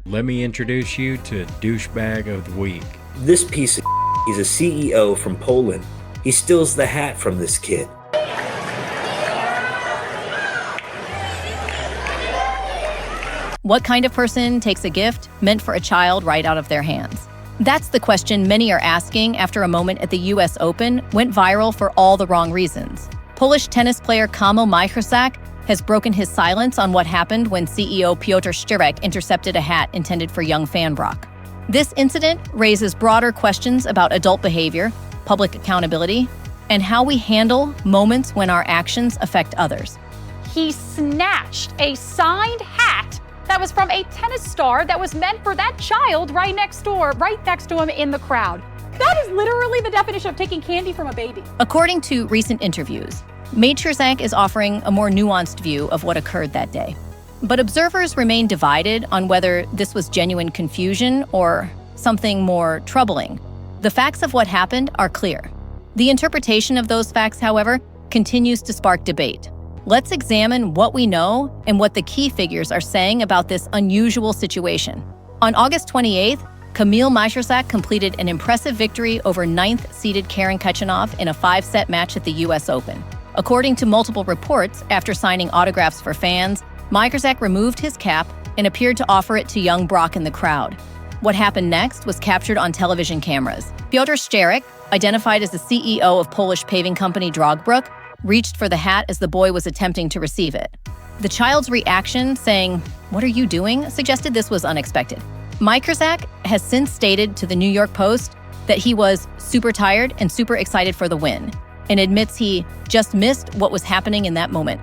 Let me introduce you to Douchebag of the Week. This piece of he's a CEO from Poland. He steals the hat from this kid. What kind of person takes a gift meant for a child right out of their hands? That's the question many are asking after a moment at the US Open went viral for all the wrong reasons. Polish tennis player Kamil Majchrzak has broken his silence on what happened when CEO Piotr Szczerek intercepted a hat intended for young fan Brock. This incident raises broader questions about adult behavior, public accountability, and how we handle moments when our actions affect others. He snatched a signed hat that was from a tennis star that was meant for that child right next to him in the crowd. That is literally the definition of taking candy from a baby. According to recent interviews, Majchrzak is offering a more nuanced view of what occurred that day. But observers remain divided on whether this was genuine confusion or something more troubling. The facts of what happened are clear. The interpretation of those facts, however, continues to spark debate. Let's examine what we know and what the key figures are saying about this unusual situation. On August 28th, Kamil Majchrzak completed an impressive victory over 9th-seeded Karen Khachanov in a 5-set match at the US Open. According to multiple reports, after signing autographs for fans, Majchrzak removed his cap and appeared to offer it to young Brock in the crowd. What happened next was captured on television cameras. Piotr Szczerek, identified as the CEO of Polish paving company Drogbrook, reached for the hat as the boy was attempting to receive it. The child's reaction, saying, "What are you doing?" suggested this was unexpected. Majchrzak has since stated to the New York Post that he was super tired and super excited for the win, and admits he just missed what was happening in that moment.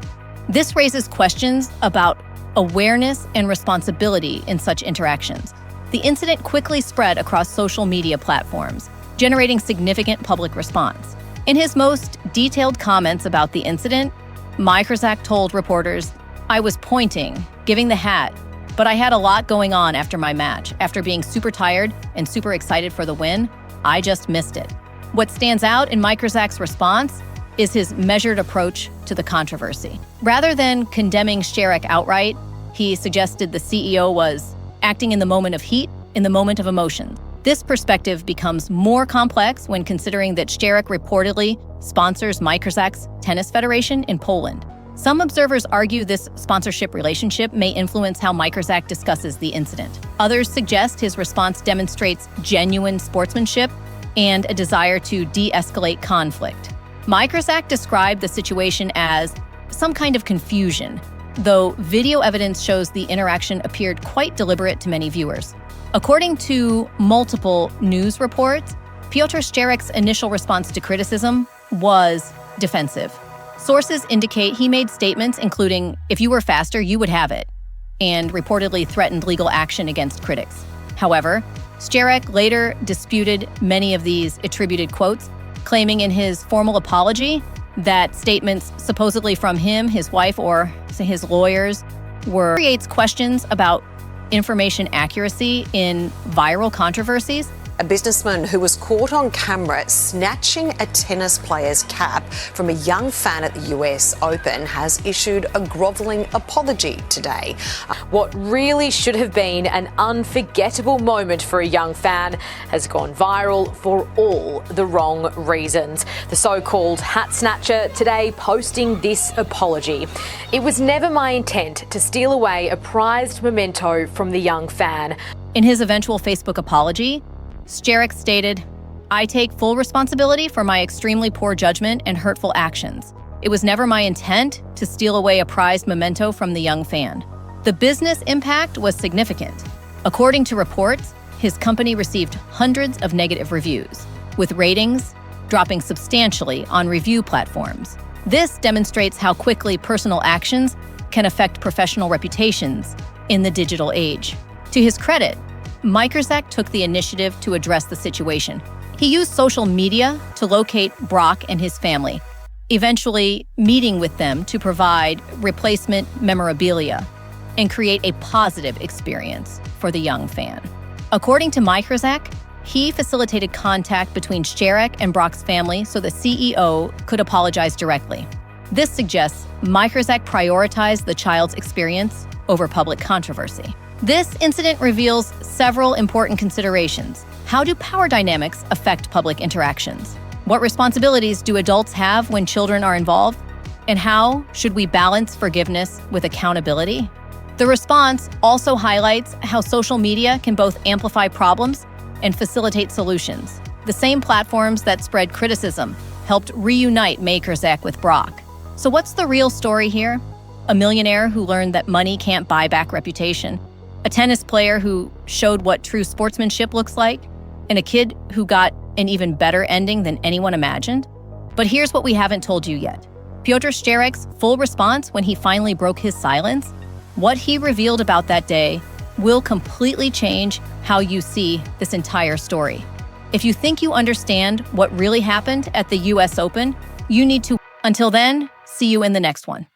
This raises questions about awareness and responsibility in such interactions. The incident quickly spread across social media platforms, generating significant public response. In his most detailed comments about the incident, Majchrzak told reporters, "I was pointing, giving the hat, but I had a lot going on after my match. After being super tired and super excited for the win, I just missed it." What stands out in Majchrzak's response is his measured approach to the controversy. Rather than condemning Szczerek outright, he suggested the CEO was acting in the moment of heat, in the moment of emotion. This perspective becomes more complex when considering that Szczerek reportedly sponsors Majchrzak's tennis federation in Poland. Some observers argue this sponsorship relationship may influence how Majchrzak discusses the incident. Others suggest his response demonstrates genuine sportsmanship and a desire to de-escalate conflict. Majchrzak described the situation as some kind of confusion, though video evidence shows the interaction appeared quite deliberate to many viewers. According to multiple news reports, Piotr Szczerek's initial response to criticism was defensive. Sources indicate he made statements including, "If you were faster, you would have it," and reportedly threatened legal action against critics. However, Szczerek later disputed many of these attributed quotes, claiming in his formal apology that statements supposedly from him, his wife, or his lawyers creates questions about information accuracy in viral controversies. A businessman who was caught on camera snatching a tennis player's cap from a young fan at the US Open has issued a grovelling apology today. What really should have been an unforgettable moment for a young fan has gone viral for all the wrong reasons. The so-called hat snatcher today posting this apology. "It was never my intent to steal away a prized memento from the young fan." In his eventual Facebook apology, Szczerek stated, "I take full responsibility for my extremely poor judgment and hurtful actions. It was never my intent to steal away a prized memento from the young fan." The business impact was significant. According to reports, his company received hundreds of negative reviews, with ratings dropping substantially on review platforms. This demonstrates how quickly personal actions can affect professional reputations in the digital age. To his credit, Majchrzak took the initiative to address the situation. He used social media to locate Brock and his family, eventually meeting with them to provide replacement memorabilia and create a positive experience for the young fan. According to Majchrzak, he facilitated contact between Szczerek and Brock's family so the CEO could apologize directly. This suggests Majchrzak prioritized the child's experience over public controversy. This incident reveals several important considerations. How do power dynamics affect public interactions? What responsibilities do adults have when children are involved? And how should we balance forgiveness with accountability? The response also highlights how social media can both amplify problems and facilitate solutions. The same platforms that spread criticism helped reunite Majchrzak with Brock. So what's the real story here? A millionaire who learned that money can't buy back reputation, a tennis player who showed what true sportsmanship looks like, and a kid who got an even better ending than anyone imagined? But here's what we haven't told you yet. Piotr Szczerek's full response when he finally broke his silence, what he revealed about that day, will completely change how you see this entire story. If you think you understand what really happened at the US Open, you need to. Until then, see you in the next one.